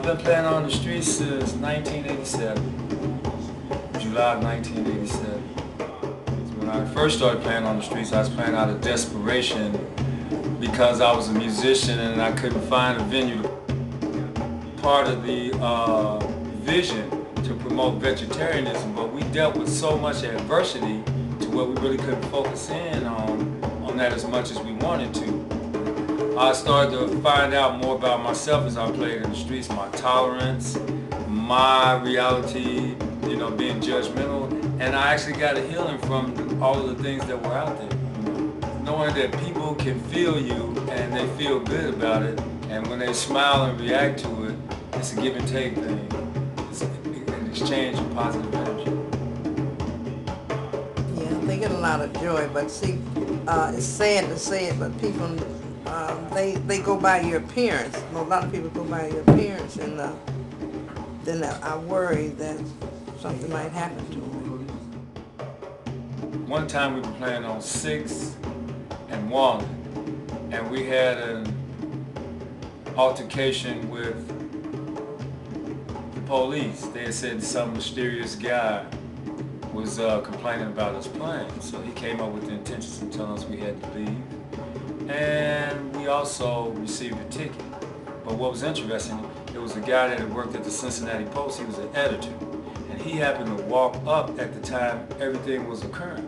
I've been playing on the streets since 1987, July of 1987. When I first started playing on the streets, I was playing out of desperation because I was a musician and I couldn't find a venue. Part of the vision to promote vegetarianism, but we dealt with so much adversity to where we really couldn't focus in on that as much as we wanted to. I started to find out more about myself as I played in the streets, my tolerance, my reality, you know, being judgmental, and I actually got a healing from all of the things that were out there. Knowing that people can feel you and they feel good about it, and when they smile and react to it, it's a give and take thing. It's an exchange of positive energy. Yeah, they get a lot of joy, but see, it's sad to say it, but people, they go by your appearance. A lot of people go by your appearance, and then I worry that something might happen to them. One time we were playing on 6th and Walnut, and we had an altercation with the police. They had said some mysterious guy was complaining about us playing, so he came up with the intentions of telling us we had to leave. And we also received a ticket. But what was interesting, it was a guy that had worked at the Cincinnati Post. He was an editor, and he happened to walk up at the time everything was occurring.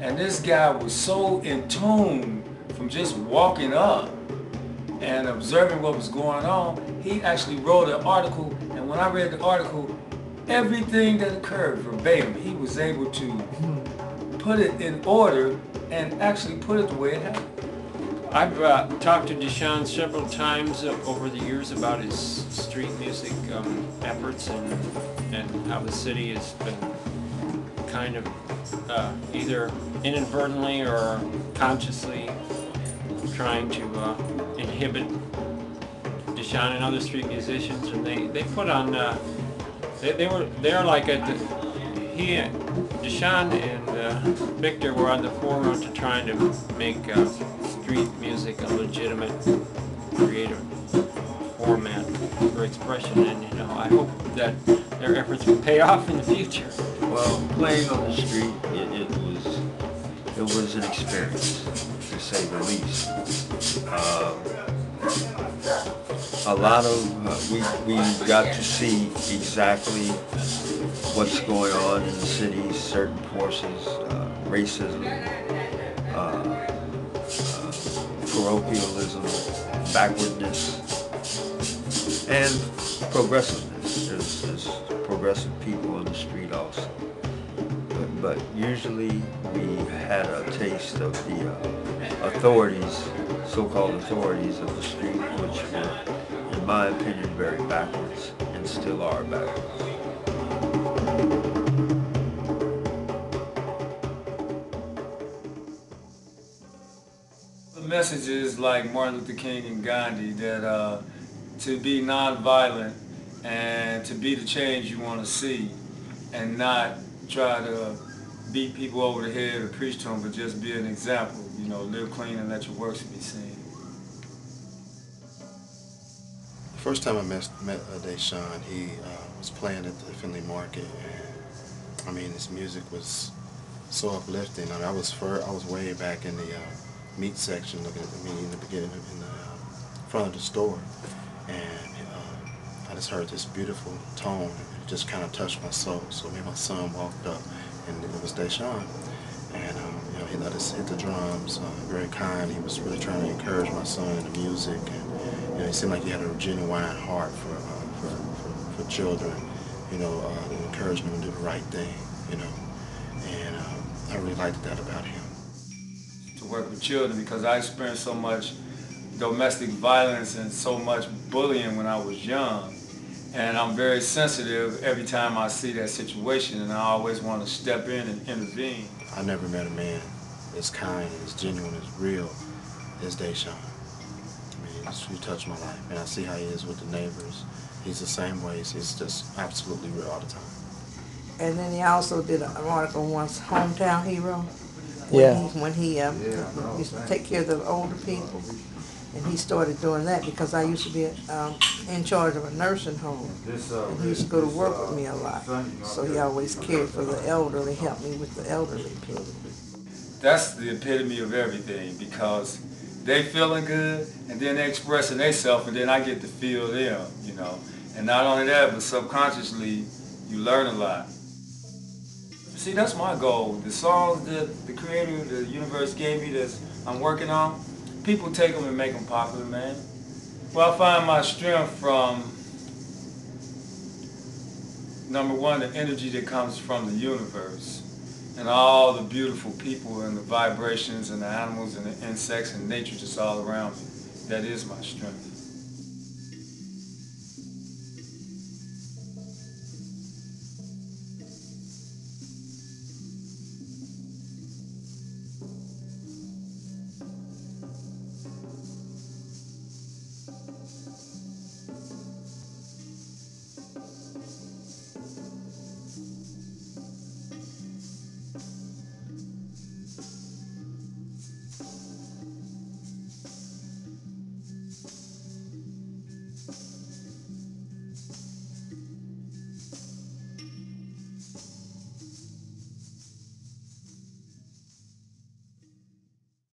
And this guy was so in tune from just walking up and observing what was going on, he actually wrote an article, and when I read the article, everything that occurred verbatim, he was able to put it in order and actually put it the way it happened. I've talked to Dishon several times over the years about his street music efforts and how the city has been kind of either inadvertently or consciously trying to inhibit Dishon and other street musicians, and they put on they're like at the Dishon and Victor were on the forefront to trying to make street music a legitimate creative format for expression, and you know, I hope that their efforts will pay off in the future. Well, playing on the street, it was an experience, to say the least. A lot of we got to see exactly what's going on in the city, certain forces, racism, parochialism, backwardness, and progressiveness. There's progressive people on the street also. But usually we had a taste of the authorities, so-called authorities of the street, which were, in my opinion, very backwards and still are backwards. The messages like Martin Luther King and Gandhi that to be nonviolent and to be the change you want to see, and not try to beat people over the head or preach to them, but just be an example. You know, live clean and let your works be seen. The first time I met Dishon, he was playing at the Finley Market, and I mean, his music was so uplifting. I mean, I was way back in the meat section, looking at me in the beginning, in the front of the store, and I just heard this beautiful tone. It just kind of touched my soul. So me and my son walked up, and it was Dishon, and you know, he let us hit the drums. Very kind. He was really trying to encourage my son in the music, and you know, he seemed like he had a genuine heart for children. You know, encouraging them to do the right thing. You know, and I really liked that about him. To work with children, because I experienced so much domestic violence and so much bullying when I was young, and I'm very sensitive every time I see that situation, and I always want to step in and intervene. I never met a man as kind and as genuine, as real as Dishon. I mean, he touched my life, and I see how he is with the neighbors. He's the same way. He's just absolutely real all the time. And then he also did an article once, Hometown Hero. Yeah. When he used to take care of the older people. And he started doing that because I used to be in charge of a nursing home. And he used to go to work with me a lot. So he always cared for the elderly, helped me with the elderly people. That's the epitome of everything, because they feeling good and then they expressing themselves, and then I get to feel them, you know. And not only that, but subconsciously you learn a lot. See, that's my goal. The songs that the creator, the universe gave me that I'm working on, people take them and make them popular, man. Well, I find my strength from, number one, the energy that comes from the universe and all the beautiful people and the vibrations and the animals and the insects and nature just all around me. That is my strength.